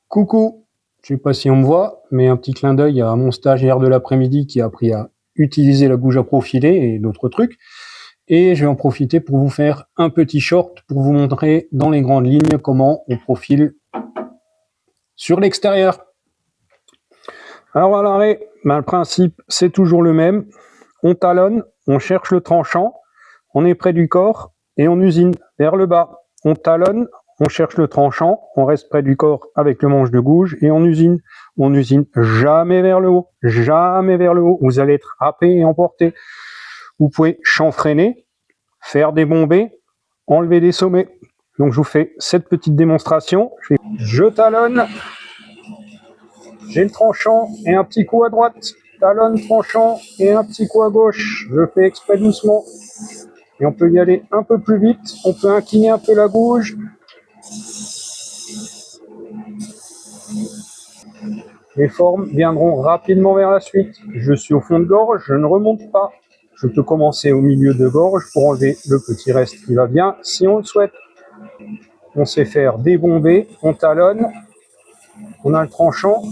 Coucou, je sais pas si on me voit, mais un petit clin d'œil à mon stagiaire de l'après-midi qui a appris à utiliser la gouge à profiler et d'autres trucs. Et je vais en profiter pour vous faire un petit short pour vous montrer dans les grandes lignes comment on profile sur l'extérieur. Alors à l'arrêt, le principe c'est toujours le même. On talonne, on cherche le tranchant, on est près du corps et on usine vers le bas. On talonne, on cherche le tranchant, on reste près du corps avec le manche de gouge et on usine. On usine jamais vers le haut, jamais vers le haut. Vous allez être happé et emporté. Vous pouvez chanfreiner, faire des bombées, enlever des sommets. Donc je vous fais cette petite démonstration. Je talonne, j'ai le tranchant et un petit coup à droite. Talonne, tranchant et un petit coup à gauche. Je fais exprès doucement. Et on peut y aller un peu plus vite. On peut incliner un peu la gouge. Les formes viendront rapidement vers la suite. Je suis au fond de gorge, je ne remonte pas. Je peux commencer au milieu de gorge pour enlever le petit reste qui va bien, si on le souhaite. On sait faire des bombées, on talonne, on a le tranchant,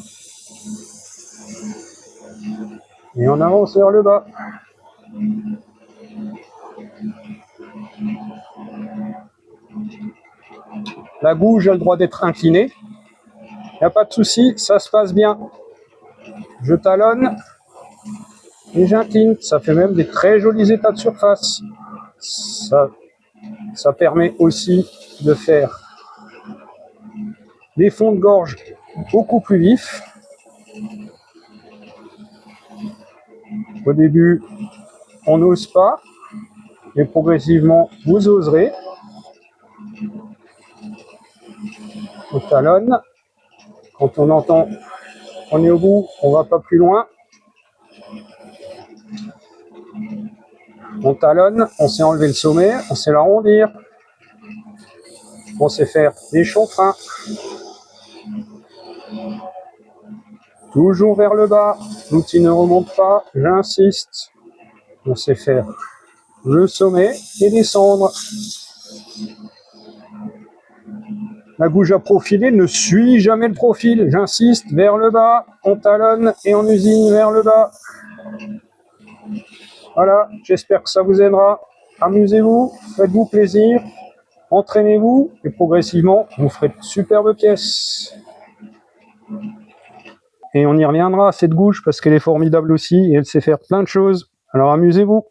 et on avance vers le bas. La gouge a le droit d'être inclinée. Il n'y a pas de souci, ça se passe bien. Je talonne et j'incline. Ça fait même des très jolis états de surface. Ça permet aussi de faire des fonds de gorge beaucoup plus vifs. Au début, on n'ose pas, et progressivement, vous oserez. On talonne. Quand on entend on est au bout, on va pas plus loin. On talonne, on sait enlever le sommet, on sait l'arrondir. On sait faire des chanfreins. Toujours vers le bas. L'outil ne remonte pas, j'insiste. On sait faire le sommet et descendre. La gouge à profiler ne suit jamais le profil. J'insiste, vers le bas, on talonne et on usine vers le bas. Voilà, j'espère que ça vous aidera. Amusez-vous, faites-vous plaisir, entraînez-vous et progressivement, vous ferez de superbes pièces. Et on y reviendra à cette gouge parce qu'elle est formidable aussi et elle sait faire plein de choses. Alors amusez-vous.